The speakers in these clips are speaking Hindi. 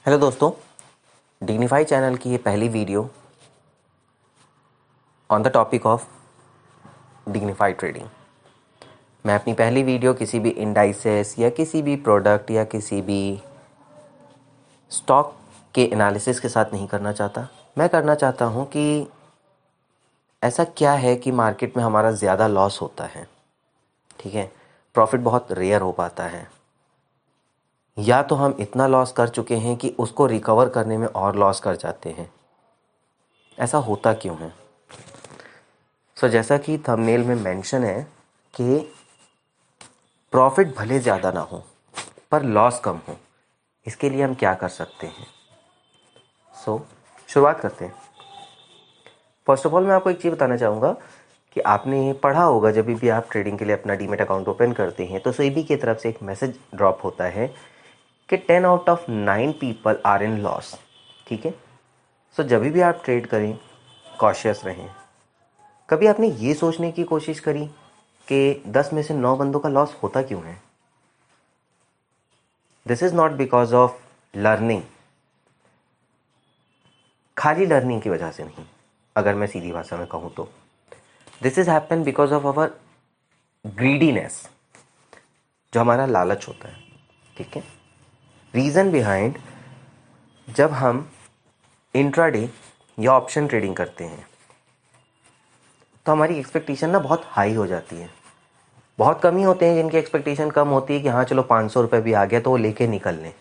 हेलो दोस्तों, डिग्निफाई चैनल की ये पहली video on the topic of dignify trading. मैं अपनी पहली वीडियो किसी भी इंडाइसेस या किसी भी प्रोडक्ट या किसी भी स्टॉक के एनालिसिस के साथ नहीं करना चाहता। मैं करना चाहता हूँ कि ऐसा क्या है कि मार्केट में हमारा ज़्यादा लॉस होता है, ठीक है, प्रॉफिट बहुत रेयर हो पाता है, या तो हम इतना लॉस कर चुके हैं कि उसको रिकवर करने में और लॉस कर जाते हैं। ऐसा होता क्यों है? जैसा कि थंबनेल में मेंशन है कि प्रॉफिट भले ज़्यादा ना हो पर लॉस कम हो, इसके लिए हम क्या कर सकते हैं? शुरुआत करते हैं। फर्स्ट ऑफ ऑल मैं आपको एक चीज़ बताना चाहूँगा कि आपने पढ़ा होगा, जब भी आप ट्रेडिंग के लिए अपना डीमैट अकाउंट ओपन करते हैं तो सेबी की तरफ से एक मैसेज ड्रॉप होता है कि 10 out of 9 people are in loss. ठीक है, जब भी आप ट्रेड करें कॉशियस रहें। कभी आपने ये सोचने की कोशिश करी कि 10 में से 9 बंदों का लॉस होता क्यों है? This is not because of learning, खाली लर्निंग की वजह से नहीं। अगर मैं सीधी भाषा में कहूँ तो this is happen because of our greediness, जो हमारा लालच होता है। ठीक है, रीज़न बिहाइंड जब हम इंट्राडे या ऑप्शन ट्रेडिंग करते हैं तो हमारी एक्सपेक्टेशन ना बहुत हाई हो जाती है। बहुत कम ही होते हैं जिनकी एक्सपेक्टेशन कम होती है कि हाँ चलो 500 रुपये भी आ गया तो वो लेके निकल लें।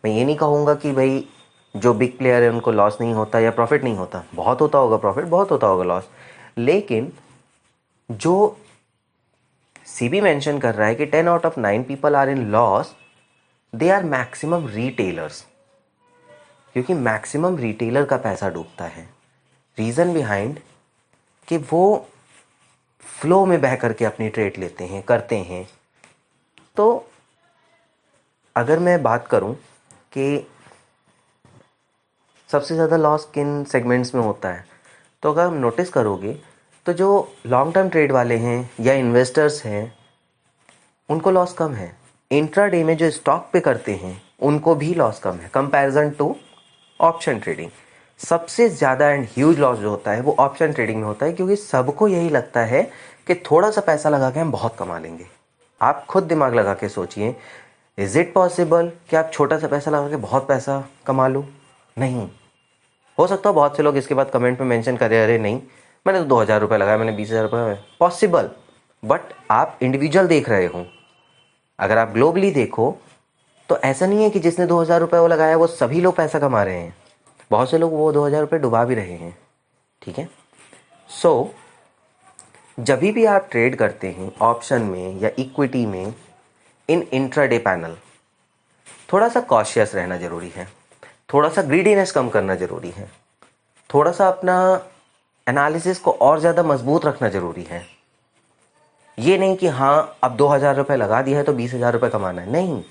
मैं ये नहीं कहूँगा कि भाई जो बिग प्लेयर है उनको लॉस नहीं होता या प्रॉफिट नहीं होता, बहुत होता होगा प्रॉफिट, बहुत होता होगा लॉस। लेकिन जो सीबी मेंशन कर रहा है कि 10 out of 9 people are in loss, they are maximum retailers, क्योंकि मैक्सिमम रिटेलर का पैसा डूबता है। रीज़न बिहाइंड कि वो फ्लो में बह करके अपनी ट्रेड लेते हैं, करते हैं। तो अगर मैं बात करूं कि सबसे ज़्यादा लॉस किन सेगमेंट्स में होता है, तो अगर हम नोटिस करोगे तो जो लॉन्ग टर्म ट्रेड वाले हैं या इन्वेस्टर्स हैं उनको लॉस कम है। इंट्राडे में जो स्टॉक पे करते हैं उनको भी लॉस कम है कंपैरिजन टू ऑप्शन ट्रेडिंग। सबसे ज़्यादा एंड ह्यूज लॉस जो होता है वो ऑप्शन ट्रेडिंग में होता है, क्योंकि सबको यही लगता है कि थोड़ा सा पैसा लगा के हम बहुत कमा लेंगे। आप खुद दिमाग लगा के सोचिए, इज़ इट पॉसिबल कि आप छोटा सा पैसा लगा के बहुत पैसा कमा लो? नहीं। हो सकता है बहुत से लोग इसके बाद कमेंट में मेंशन करें, अरे नहीं मैंने तो 2000 रुपये लगाया, मैंने 20,000 रुपये। पॉसिबल, बट आप इंडिविजुअल देख रहे हो। अगर आप ग्लोबली देखो तो ऐसा नहीं है कि जिसने 2000 रुपये वो लगाया वो सभी लोग पैसा कमा रहे हैं। बहुत से लोग वो 2000 रुपये डुबा भी रहे हैं। ठीक है, जब भी आप ट्रेड करते हैं ऑप्शन में या इक्विटी में इन इंट्राडे पैनल, थोड़ा सा कॉशियस रहना ज़रूरी है, थोड़ा सा ग्रीडीनेस कम करना ज़रूरी है, थोड़ा सा अपना एनालिसिस को और ज़्यादा मजबूत रखना ज़रूरी है। ये नहीं कि हाँ अब 2000 रुपये लगा दिया है तो 20,000 रुपये कमाना है, नहीं।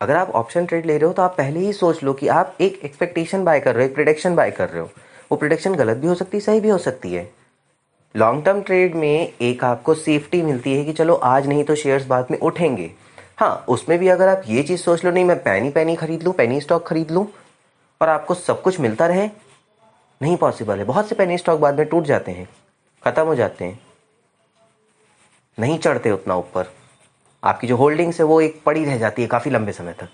अगर आप ऑप्शन ट्रेड ले रहे हो तो आप पहले ही सोच लो कि आप एक एक्सपेक्टेशन बाय कर रहे हो, एक प्रिडिक्शन बाय कर रहे हो। वो प्रिडिक्शन गलत भी हो सकती है, सही भी हो सकती है। लॉन्ग टर्म ट्रेड में एक आपको सेफ्टी मिलती है कि चलो आज नहीं तो शेयर्स बाद में उठेंगे। हाँ, उसमें भी अगर आप ये चीज़ सोच लो नहीं मैं पैनी खरीद लूँ, पैनी स्टॉक खरीद लूँ और आपको सब कुछ मिलता रहे, नहीं पॉसिबल है। बहुत से पैनी स्टॉक बाद में टूट जाते हैं, ख़त्म हो जाते हैं, नहीं चढ़ते उतना ऊपर। आपकी जो होल्डिंग्स है वो एक पड़ी रह जाती है काफ़ी लंबे समय तक।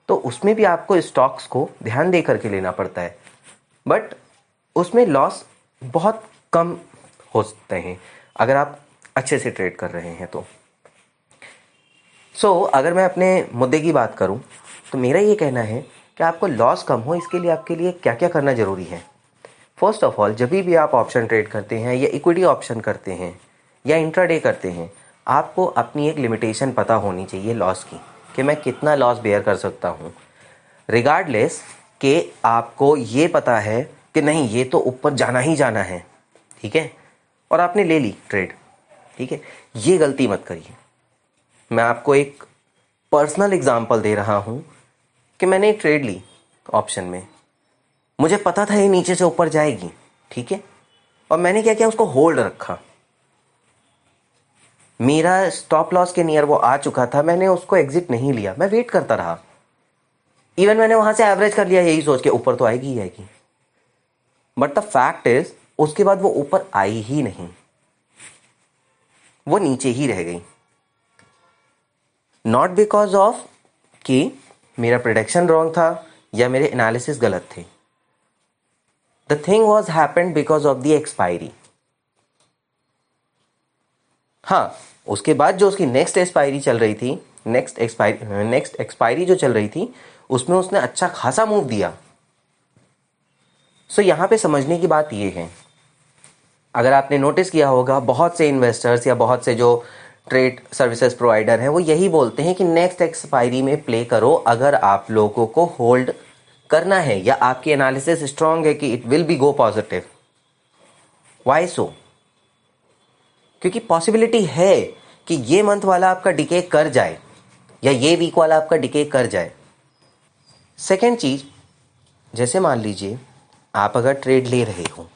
तो उसमें भी आपको स्टॉक्स को ध्यान दे करके लेना पड़ता है, बट उसमें लॉस बहुत कम हो सकते हैं अगर आप अच्छे से ट्रेड कर रहे हैं तो। अगर मैं अपने मुद्दे की बात करूं तो मेरा ये कहना है कि आपको लॉस कम हो इसके लिए आपके लिए क्या क्या करना ज़रूरी है। फर्स्ट ऑफ ऑल, जब भी आप ऑप्शन ट्रेड करते हैं या इक्विटी ऑप्शन करते हैं या इंट्राडे करते हैं, आपको अपनी एक लिमिटेशन पता होनी चाहिए लॉस की, कि मैं कितना लॉस बेयर कर सकता हूँ। रिगार्डलेस कि आपको ये पता है कि नहीं ये तो ऊपर जाना ही जाना है, ठीक है, और आपने ले ली ट्रेड, ठीक है, ये गलती मत करिए। मैं आपको एक पर्सनल एग्जांपल दे रहा हूँ कि मैंने एक ट्रेड ली ऑप्शन में, मुझे पता था ये नीचे से ऊपर जाएगी, ठीक है, और मैंने क्या किया, उसको होल्ड रखा। मेरा स्टॉप लॉस के नियर वो आ चुका था, मैंने उसको एग्जिट नहीं लिया, मैं वेट करता रहा। इवन मैंने वहां से एवरेज कर लिया यही सोच के ऊपर तो आएगी ही आएगी, बट द फैक्ट इज उसके बाद वो ऊपर आई ही नहीं, वो नीचे ही रह गई। नॉट बिकॉज ऑफ कि मेरा प्रेडिक्शन रॉन्ग था या मेरे एनालिसिस गलत थे। The thing was happened because of the expiry. हाँ, उसके बाद जो उसकी नेक्स्ट एक्सपायरी चल रही थी, नेक्स्ट एक्सपायरी जो चल रही थी, उसमें उसने अच्छा खासा मूव दिया। सो यहां पे समझने की बात यह है, अगर आपने नोटिस किया होगा बहुत से इन्वेस्टर्स या बहुत से जो ट्रेड सर्विसेज प्रोवाइडर हैं वो यही बोलते हैं कि नेक्स्ट एक्सपायरी में प्ले करो अगर आप लोगों को होल्ड करना है या आपकी एनालिसिस स्ट्रांग है कि it will be go positive. Why so? क्योंकि पॉसिबिलिटी है कि ये मंथ वाला आपका डिके कर जाए या ये वीक वाला आपका डिके कर जाए। सेकेंड चीज, जैसे मान लीजिए आप अगर ट्रेड ले रहे हो,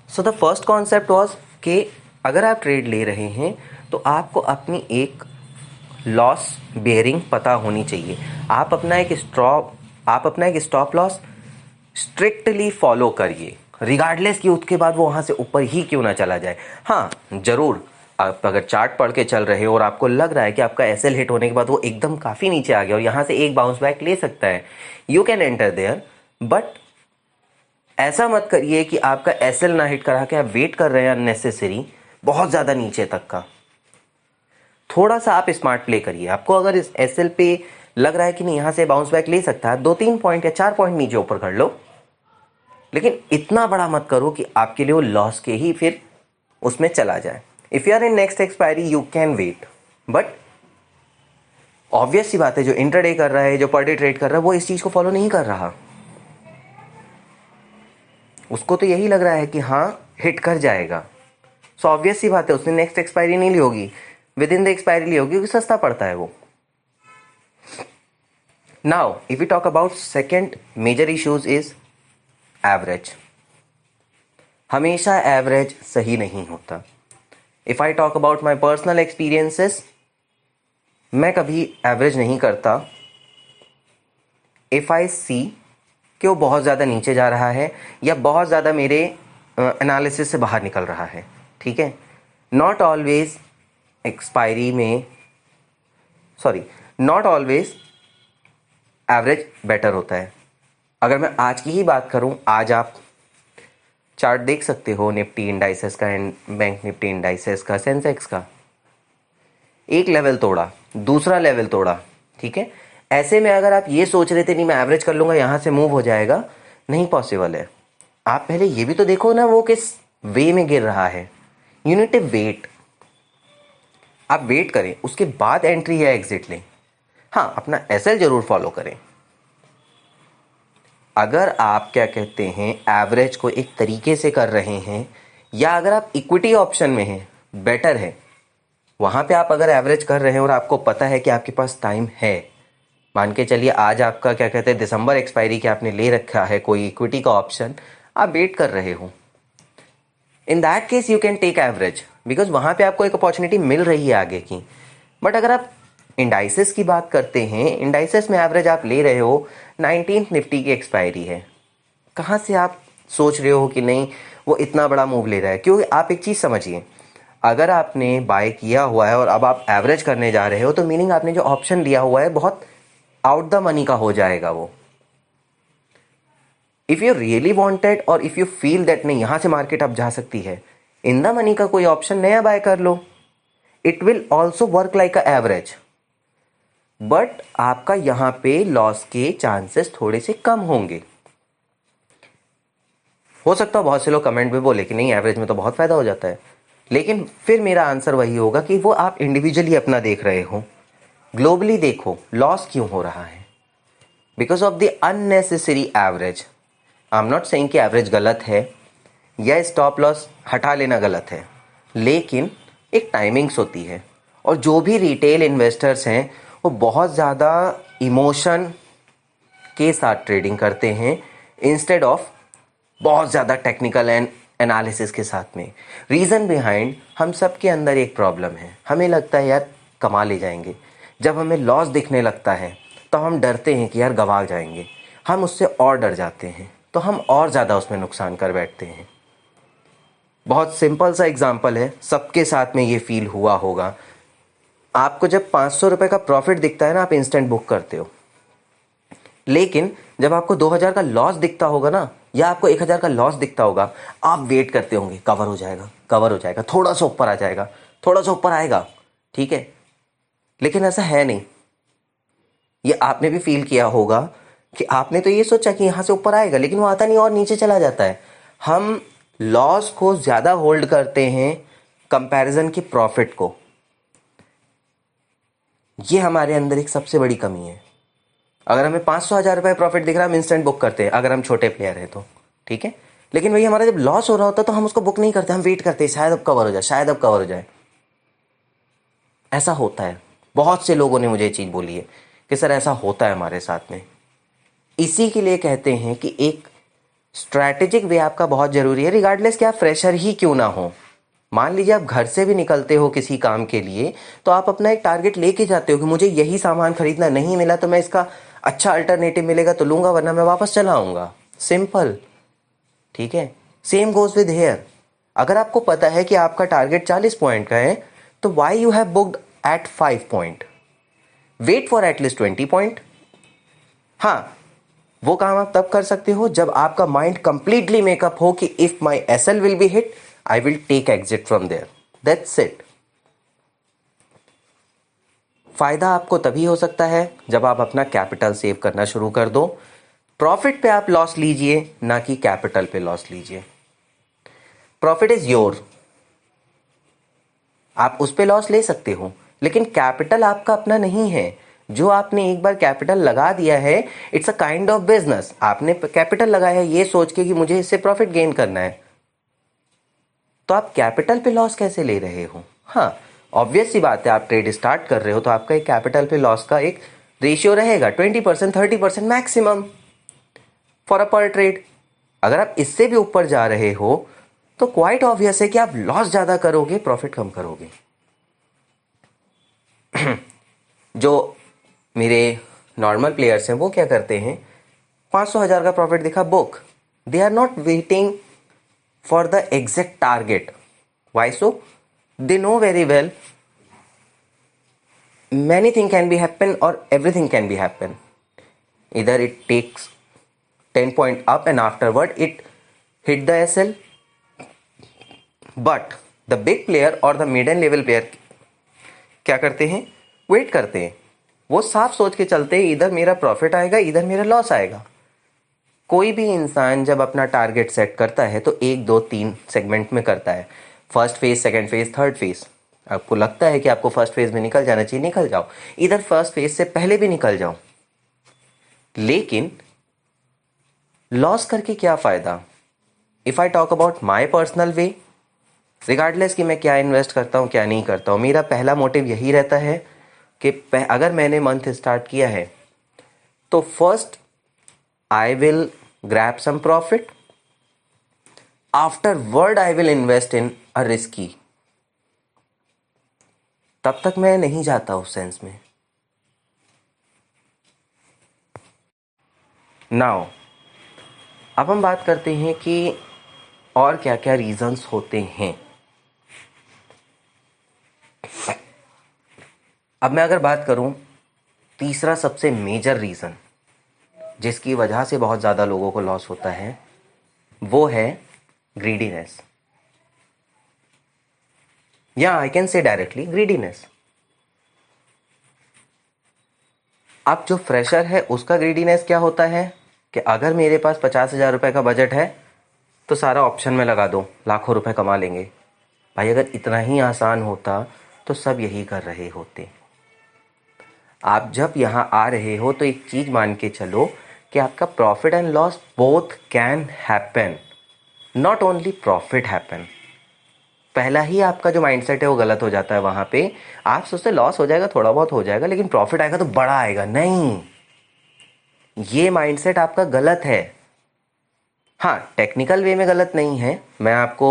so the first concept was कि अगर आप ट्रेड ले रहे हैं तो आपको अपनी एक लॉस बेयरिंग पता होनी चाहिए। आप अपना एक स्टॉप लॉस स्ट्रिक्टली फॉलो करिए, रिगार्डलेस कि उसके बाद वो वहाँ से ऊपर ही क्यों ना चला जाए। हाँ ज़रूर, आप अगर चार्ट पढ़ के चल रहे हो और आपको लग रहा है कि आपका एसएल हिट होने के बाद वो एकदम काफ़ी नीचे आ गया और यहाँ से एक बाउंस बैक ले सकता है, you can enter there, but ऐसा मत करिए कि आपका एसएल ना हिट करा के आप वेट कर रहे हैं अननेसेसरी बहुत ज़्यादा नीचे तक का। थोड़ा सा आप स्मार्ट प्ले करिए। आपको अगर इस एसएल पे लग रहा है कि नहीं यहाँ से बाउंस बैक ले सकता है, 2-3 पॉइंट या 4 पॉइंट नीचे ऊपर कर लो, लेकिन इतना बड़ा मत करो कि आपके लिए वो लॉस के ही फिर उसमें चला जाए। If you are in next expiry you can wait, but obvious सी बात है जो इंट्राडे कर रहा है, जो पर डे ट्रेड कर रहा है, वो इस चीज को फॉलो नहीं कर रहा। उसको तो यही लग रहा है कि हाँ हिट कर जाएगा, सो ऑब्वियस सी बात है उसने नेक्स्ट एक्सपायरी नहीं ली होगी, विद इन द एक्सपायरी ली होगी, क्योंकि सस्ता पड़ता है वो। Now if you talk about second major issues is average. हमेशा एवरेज सही नहीं होता। If I talk about my personal experiences, मैं कभी एवरेज नहीं करता इफ आई सी कि वो बहुत ज़्यादा नीचे जा रहा है या बहुत ज़्यादा मेरे एनालिसिस से बाहर निकल रहा है। ठीक है, नॉट ऑलवेज एक्सपायरी में, नॉट ऑलवेज एवरेज बेटर होता है। अगर मैं आज की ही बात करूं, आज आप चार्ट देख सकते हो निफ्टी इंडाइसेस का एंड बैंक निफ्टी इंडाइसेस का, सेंसेक्स का, एक लेवल तोड़ा, दूसरा लेवल तोड़ा। ठीक है, ऐसे में अगर आप ये सोच रहे थे नहीं मैं एवरेज कर लूंगा यहाँ से मूव हो जाएगा, नहीं पॉसिबल है। आप पहले ये भी तो देखो ना वो किस वे में गिर रहा है। यू नीड टू वेट, आप वेट करें, उसके बाद एंट्री या एग्जिट लें। हाँ, अपना एसएल जरूर फॉलो करें। अगर आप क्या कहते हैं एवरेज को एक तरीके से कर रहे हैं, या अगर आप इक्विटी ऑप्शन में हैं, बेटर है वहां पे आप अगर एवरेज कर रहे हैं और आपको पता है कि आपके पास टाइम है, मान के चलिए आज आपका क्या कहते हैं दिसंबर एक्सपायरी के आपने ले रखा है कोई इक्विटी का ऑप्शन, आप वेट कर रहे हो, in that case you can take average, because वहां पे आपको एक अपॉर्चुनिटी मिल रही है आगे की। बट अगर आप इंडाइसेस की बात करते हैं, इंडाइसेस में एवरेज आप ले रहे हो, 19th निफ्टी की एक्सपायरी है, कहाँ से आप सोच रहे हो कि नहीं वो इतना बड़ा मूव ले रहा है? क्योंकि आप एक चीज़ समझिए, अगर आपने बाय किया हुआ है और अब आप एवरेज करने जा रहे हो तो मीनिंग आपने जो ऑप्शन लिया हुआ है बहुत आउट द मनी का हो जाएगा वो। इफ यू रियली वांटेड और इफ यू फील दैट नहीं यहाँ से मार्केट अब जा सकती है, इन द मनी का कोई ऑप्शन नया बाय कर लो, it will also work like a average, but आपका यहां पे लॉस के चांसेस थोड़े से कम होंगे। हो सकता है बहुत से लोग कमेंट में बोले कि नहीं एवरेज में तो बहुत फायदा हो जाता है, लेकिन फिर मेरा आंसर वही होगा कि वो आप इंडिविजुअली अपना देख रहे हो। ग्लोबली देखो लॉस क्यों हो रहा है, because of the unnecessary average. I am not saying कि एवरेज गलत है या स्टॉप लॉस हटा लेना गलत है, लेकिन एक टाइमिंग्स होती है, और जो भी रिटेल इन्वेस्टर्स हैं वो बहुत ज़्यादा इमोशन के साथ ट्रेडिंग करते हैं इंस्टेड ऑफ बहुत ज़्यादा टेक्निकल एंड एनालिसिस के साथ में। रीज़न बिहाइंड, हम सब के अंदर एक प्रॉब्लम है, हमें लगता है यार कमा ले जाएंगे, जब हमें लॉस दिखने लगता है तो हम डरते हैं कि यार गंवा जाएंगे, हम उससे और डर जाते हैं, तो हम और ज़्यादा उसमें नुकसान कर बैठते हैं। बहुत सिंपल सा एग्जांपल है, सबके साथ में ये फील हुआ होगा। आपको जब 500 रुपये का प्रॉफिट दिखता है ना, आप इंस्टेंट बुक करते हो, लेकिन जब आपको 2000 का लॉस दिखता होगा ना, या आपको 1000 का लॉस दिखता होगा, आप वेट करते होंगे कवर हो जाएगा, कवर हो जाएगा, थोड़ा सा ऊपर आ जाएगा, थोड़ा सा ऊपर आएगा, ठीक है। लेकिन ऐसा है नहीं। ये आपने भी फील किया होगा कि आपने तो ये सोचा कि यहां से ऊपर आएगा, लेकिन वो आता नहीं और नीचे चला जाता है। हम लॉस को ज़्यादा होल्ड करते हैं कंपैरिजन की प्रॉफिट को। ये हमारे अंदर एक सबसे बड़ी कमी है। अगर हमें 500,000 रुपये प्रॉफिट दिख रहा है, हम इंस्टेंट बुक करते हैं, अगर हम छोटे प्लेयर हैं तो, ठीक है। लेकिन वही हमारा जब लॉस हो रहा होता है तो हम उसको बुक नहीं करते, हम वेट करते हैं शायद अब कवर हो जाए, शायद अब कवर हो जाए। ऐसा होता है, बहुत से लोगों ने मुझे ये चीज़ बोली है कि सर ऐसा होता है हमारे साथ में। इसी के लिए कहते हैं कि एक स्ट्रैटेजिक वे आपका बहुत ज़रूरी है, रिगार्डलेस कि आप फ्रेशर ही क्यों ना हो। मान लीजिए आप घर से भी निकलते हो किसी काम के लिए, तो आप अपना एक टारगेट लेके जाते हो कि मुझे यही सामान खरीदना, नहीं मिला तो मैं इसका अच्छा अल्टरनेटिव मिलेगा तो लूंगा, वरना मैं वापस चला आऊँगा। सिंपल, ठीक है। Same goes with here. अगर आपको पता है कि आपका टारगेट 40 पॉइंट का है, तो why you have booked at 5 point, wait for at least 20 point. हाँ, वो काम आप तब कर सकते हो जब आपका माइंड कंप्लीटली मेकअप हो कि if my SL will be hit, I will take exit from there, that's it. फायदा आपको तभी हो सकता है जब आप अपना कैपिटल सेव करना शुरू कर दो। प्रॉफिट पे आप लॉस लीजिए, ना कि कैपिटल पे लॉस लीजिए। प्रॉफिट इज योर, आप उस पे लॉस ले सकते हो, लेकिन कैपिटल आपका अपना नहीं है। जो आपने एक बार कैपिटल लगा दिया है, it's a kind of business. आपने कैपिटल लगाया है ये सोच के कि मुझे इससे प्रॉफिट गेन करना है, तो आप कैपिटल पे लॉस कैसे ले रहे हो? हाँ, ऑब्वियस सी बात है, आप ट्रेड स्टार्ट कर रहे हो तो आपका एक कैपिटल पे लॉस का एक रेशियो रहेगा, 20%, 30% मैक्सिमम फॉर अ पर ट्रेड। अगर आप इससे भी ऊपर जा रहे हो तो क्वाइट ऑब्वियस है कि आप लॉस ज्यादा करोगे, प्रॉफिट कम करोगे। जो मेरे नॉर्मल प्लेयर्स हैं वो क्या करते हैं, 500,000 का प्रॉफिट दिखा, book. They are not waiting for the exact target. Why so? They know very well many thing can be happen or everything can be happen. Either it takes 10 point up and afterward it hit the SL. But the big player or the middle level player क्या करते हैं, वेट करते हैं। वो साफ सोच के चलते हैं इधर मेरा प्रॉफिट आएगा, इधर मेरा लॉस आएगा। कोई भी इंसान जब अपना टारगेट सेट करता है तो 1, 2, 3 सेगमेंट में करता है, first phase, second phase, third phase. आपको लगता है कि आपको फर्स्ट फेज में निकल जाना चाहिए, निकल जाओ, इधर फर्स्ट फेज से पहले भी निकल जाओ। लेकिन लॉस करके क्या फायदा? If I talk about my personal way, regardless कि मैं क्या इन्वेस्ट करता हूँ क्या नहीं करता हूँ, मेरा पहला मोटिव यही रहता है कि अगर मैंने मंथ स्टार्ट किया है तो first I will grab some profit, afterward I will invest in a risky. तब तक मैं नहीं जाता उस सेंस में। नाउ अब हम बात करते हैं कि और क्या क्या रीजंस होते हैं। अब मैं अगर बात करूं, तीसरा सबसे मेजर रीजन जिसकी वजह से बहुत ज़्यादा लोगों को लॉस होता है वो है ग्रीडीनेस, या I can say directly greediness. अब जो फ्रेशर है उसका ग्रीडीनेस क्या होता है कि अगर मेरे पास 50,000 रुपये का बजट है तो सारा ऑप्शन में लगा दो, लाखों रुपए कमा लेंगे। भाई अगर इतना ही आसान होता तो सब यही कर रहे होते। आप जब यहाँ आ रहे हो तो एक चीज़ मान के चलो कि आपका profit and loss both can happen, not only profit happen. पहला ही आपका जो माइंडसेट है वो गलत हो जाता है। वहाँ पे आप सोचते लॉस हो जाएगा, थोड़ा बहुत हो जाएगा, लेकिन प्रॉफिट आएगा तो बड़ा आएगा। नहीं, ये माइंडसेट आपका गलत है। हाँ, टेक्निकल वे में गलत नहीं है। मैं आपको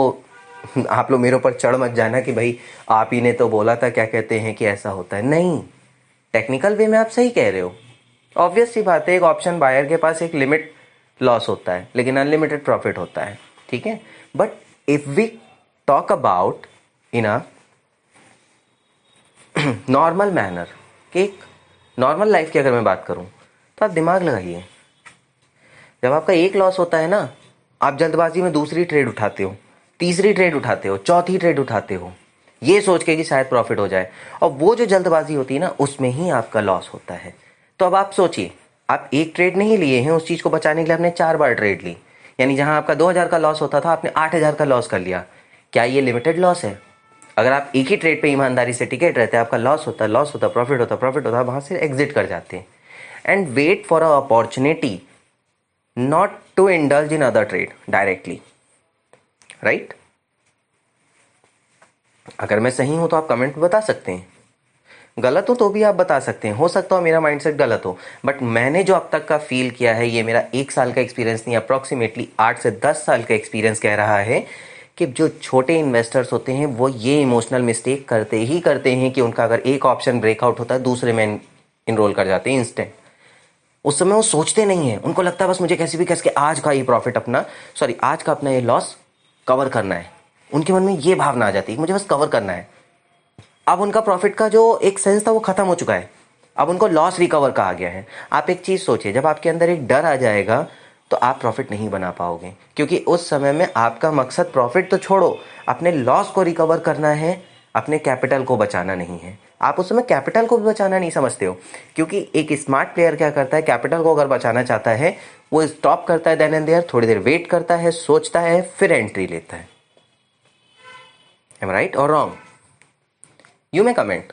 आप लोग मेरे ऊपर चढ़ मत जाना कि भाई आप ही ने तो बोला था, क्या कहते हैं कि ऐसा होता है। नहीं, टेक्निकल वे में आप सही कह रहे हो। ऑब्वियस सी बात है, एक ऑप्शन बायर के पास एक लिमिट लॉस होता है लेकिन अनलिमिटेड प्रॉफिट होता है, ठीक है। But if we talk about in a normal manner, कि एक नॉर्मल लाइफ की अगर मैं बात करूं, तो आप दिमाग लगाइए। जब आपका एक लॉस होता है ना, आप जल्दबाजी में दूसरी ट्रेड उठाते हो, तीसरी ट्रेड उठाते हो, चौथी ट्रेड उठाते हो, ये सोच के कि शायद प्रॉफिट हो जाए, और वो जो जल्दबाजी होती है ना, उसमें ही आपका लॉस होता है। तो अब आप सोचिए, आप एक ट्रेड नहीं लिए हैं, उस चीज़ को बचाने के लिए आपने 4 बार ट्रेड ली, यानी जहां आपका 2000 का लॉस होता था आपने 8000 का लॉस कर लिया। क्या ये लिमिटेड लॉस है? अगर आप एक ही ट्रेड पे ईमानदारी से टिके रहते, आपका लॉस होता, लॉस होता, प्रॉफिट होता, प्रॉफिट होता, वहां से एग्जिट कर जाते and wait for a opportunity not to indulge in other trade directly, right? अगर मैं सही हूं तो आप कमेंट में बता सकते हैं, गलत हो तो भी आप बता सकते हैं। हो सकता हो मेरा माइंडसेट गलत हो, बट मैंने जो अब तक का फील किया है, ये मेरा 1 साल का एक्सपीरियंस नहीं, अप्रॉक्सीमेटली 8 से 10 साल का एक्सपीरियंस कह रहा है कि जो छोटे इन्वेस्टर्स होते हैं वो ये इमोशनल मिस्टेक करते हैं कि उनका अगर एक ऑप्शन ब्रेकआउट होता है, दूसरे में इनरोल कर जाते हैं इंस्टेंट। उस समय वो सोचते नहीं है, उनको लगता है बस मुझे कैसे भी कैसे आज का ये प्रॉफिट अपना, सॉरी आज का अपना ये लॉस कवर करना है। उनके मन में ये भावना आ जाती है मुझे बस कवर करना है। अब उनका प्रॉफिट का जो एक सेंस था वो खत्म हो चुका है, अब उनको लॉस रिकवर का आ गया है। आप एक चीज सोचिए, जब आपके अंदर एक डर आ जाएगा तो आप प्रॉफिट नहीं बना पाओगे, क्योंकि उस समय में आपका मकसद प्रॉफिट तो छोड़ो, अपने लॉस को रिकवर करना है, अपने कैपिटल को बचाना नहीं है। आप उस समय कैपिटल को भी बचाना नहीं समझते हो, क्योंकि एक स्मार्ट प्लेयर क्या करता है, कैपिटल को अगर बचाना चाहता है वो स्टॉप करता है देन एंड देयर, थोड़ी देर वेट करता है, सोचता है, फिर एंट्री लेता है। एम आई राइट और wrong? You may comment.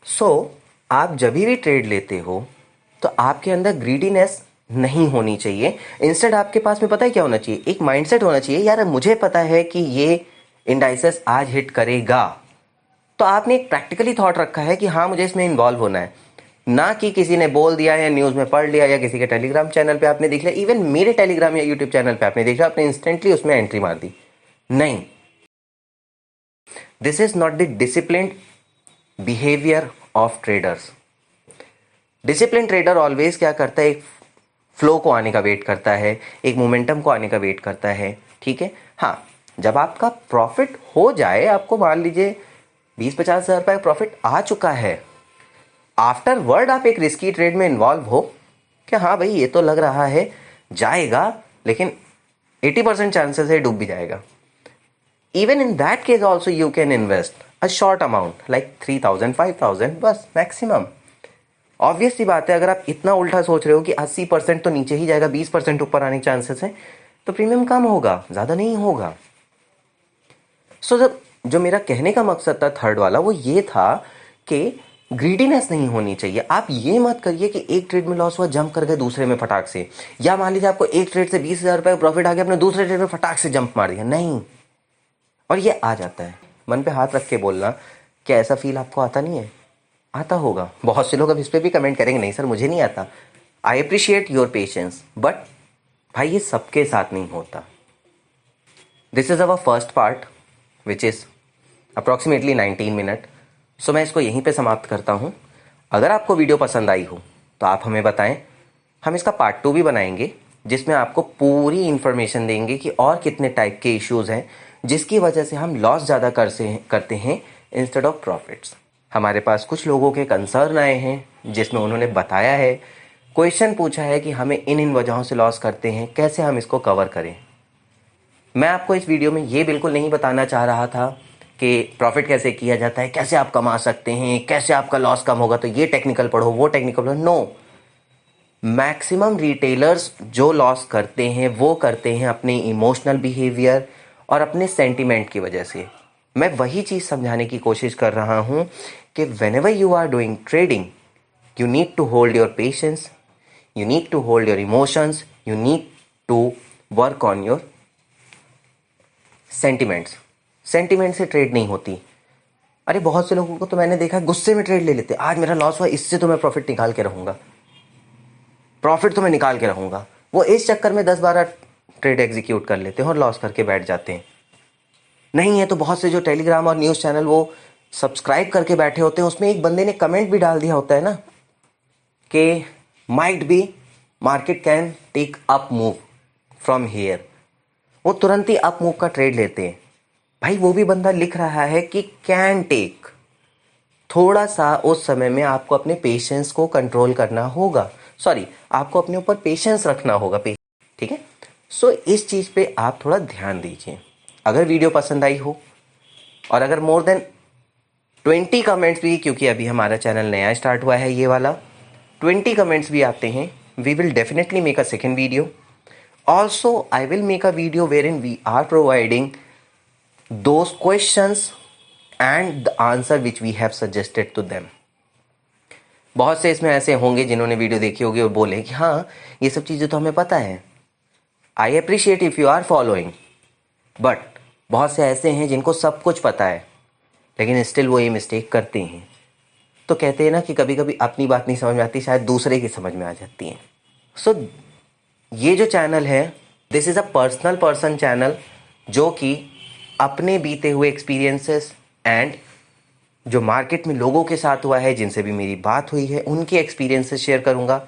So आप जब भी ट्रेड लेते हो तो आपके अंदर ग्रीडीनेस नहीं होनी चाहिए। इंस्टेड आपके पास में पता है क्या होना चाहिए, एक माइंडसेट होना चाहिए, यार मुझे पता है कि ये इंडाइसेस आज हिट करेगा, तो आपने एक प्रैक्टिकली थॉट रखा है कि हाँ मुझे इसमें इन्वॉल्व होना है, ना कि किसी ने बोल दिया या न्यूज़ में पढ़ लिया या किसी के टेलीग्राम चैनल पे आपने देख लिया, इवन मेरे टेलीग्राम या यूट्यूब चैनल पे आपने देख लिया, आपने इंस्टेंटली उसमें एंट्री मार दी। नहीं, this is not the disciplined behaviour of traders. Discipline trader always क्या करता है, एक फ्लो को आने का वेट करता है, एक मोमेंटम को आने का वेट करता है, ठीक है। हाँ, जब आपका प्रॉफिट हो जाए, आपको मान लीजिए 20-50 हज़ार रुपये प्रॉफिट आ चुका है, आफ्टर वर्ड आप एक रिस्की ट्रेड में इन्वॉल्व हो कि हाँ भाई ये तो लग रहा है जाएगा, लेकिन 80% चांसेस है डूब भी जाएगा। Even in that case also you can invest a short amount like 3000 5000 बस मैक्सिमम। ऑब्वियस सी बात है, अगर आप इतना उल्टा सोच रहे हो कि 80% तो नीचे ही जाएगा, 20% ऊपर आने के चांसेस हैं, तो प्रीमियम कम होगा, ज़्यादा नहीं होगा। सो जब जो मेरा कहने का मकसद था थर्ड वाला, वो ये था कि ग्रीडीनेस नहीं होनी चाहिए। आप ये मत करिए कि एक ट्रेड में लॉस हुआ जंप कर गए दूसरे में फटाक से, या मान लीजिए आपको एक ट्रेड से 20,000 रुपये प्रॉफिट आ गया, आपने दूसरे ट्रेड में फटाक से जंप मार दिया, नहीं। और ये आ जाता है, मन पे हाथ रख के बोलना, क्या ऐसा फील आपको आता नहीं है? आता होगा। बहुत से लोग अब इस पर भी कमेंट करेंगे, नहीं सर मुझे नहीं आता। I appreciate your patience, but भाई ये सबके साथ नहीं होता। This is our first part which is approximately 19 minute. So मैं इसको यहीं पे समाप्त करता हूँ। अगर आपको वीडियो पसंद आई हो तो आप हमें बताएं, हम इसका पार्ट 2 भी बनाएंगे, जिसमें आपको पूरी इन्फॉर्मेशन देंगे कि और कितने टाइप के इश्यूज़ हैं जिसकी वजह से हम लॉस ज़्यादा करते हैं इंस्टेड ऑफ प्रॉफिट्स। हमारे पास कुछ लोगों के कंसर्न आए हैं जिसमें उन्होंने बताया है, क्वेश्चन पूछा है कि हमें इन वजहों से लॉस करते हैं, कैसे हम इसको कवर करें। मैं आपको इस वीडियो में ये बिल्कुल नहीं बताना चाह रहा था कि प्रॉफिट कैसे किया जाता है, कैसे आप कमा सकते हैं, कैसे आपका लॉस कम होगा, तो ये टेक्निकल पढ़ो, वो टेक्निकल पढ़ो। नो, मैक्सिमम रिटेलर्स जो लॉस करते हैं वो करते हैं अपने इमोशनल बिहेवियर और अपने सेंटिमेंट की वजह से। मैं वही चीज़ समझाने की कोशिश कर रहा हूं कि whenever you are doing trading, you need to hold your patience, you need to hold your emotions, you need to work on your sentiments. Sentiment से ट्रेड नहीं होती। अरे बहुत से लोगों को तो मैंने देखा गुस्से में ट्रेड ले लेते, आज मेरा लॉस हुआ इससे तो मैं प्रॉफिट निकाल के रहूंगा, प्रॉफिट तो मैं निकाल के रहूंगा। वो इस चक्कर में 10-12 ट्रेड एग्जीक्यूट कर लेते हैं और लॉस करके बैठ जाते हैं। नहीं है तो बहुत से जो टेलीग्राम और न्यूज़ चैनल वो सब्सक्राइब करके बैठे होते हैं, उसमें एक बंदे ने कमेंट भी डाल दिया होता है ना कि might be market can take up move from here, वो तुरंत ही अप मूव का ट्रेड लेते हैं। भाई वो भी बंदा लिख रहा है कि कैन टेक, थोड़ा सा उस समय में आपको अपने पेशेंस को कंट्रोल करना होगा, आपको अपने ऊपर पेशेंस रखना होगा, ठीक है। सो इस चीज़ पे आप थोड़ा ध्यान दीजिए। अगर वीडियो पसंद आई हो और अगर मोर देन 20 कमेंट्स भी, क्योंकि अभी हमारा चैनल नया स्टार्ट हुआ है ये वाला, 20 कमेंट्स भी आते हैं, we will definitely make a second video. Also I will make a video wherein we are providing those questions and the answer which we have suggested to them. बहुत से इसमें ऐसे होंगे जिन्होंने वीडियो देखी होगी और बोले कि हाँ ये सब चीज़ें तो हमें पता है, I appreciate if you are following, but बहुत से ऐसे हैं जिनको सब कुछ पता है लेकिन स्टिल वो ये मिस्टेक करते हैं। तो कहते हैं ना कि कभी कभी अपनी बात नहीं समझ में आती, शायद दूसरे की समझ में आ जाती है। सो ये जो चैनल है, this is a person channel, जो कि अपने बीते हुए एक्सपीरियंसेस एंड जो मार्केट में लोगों के साथ हुआ है, जिनसे भी मेरी बात हुई है, उनके एक्सपीरियंसेस शेयर करूंगा।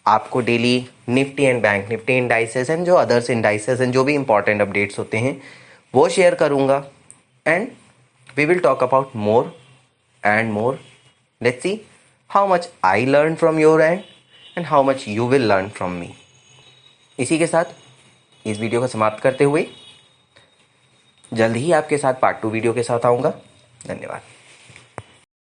आपको daily Nifty and bank Nifty indices and जो अदर्स इंडाइसेस एंड जो भी इंपॉर्टेंट अपडेट्स होते हैं वो शेयर करूंगा। And we will talk about more and more. Let's see how much I learn from your and how much you will learn from me. इसी के साथ इस वीडियो को समाप्त करते हुए जल्द ही आपके साथ पार्ट 2 वीडियो के साथ आऊँगा। धन्यवाद।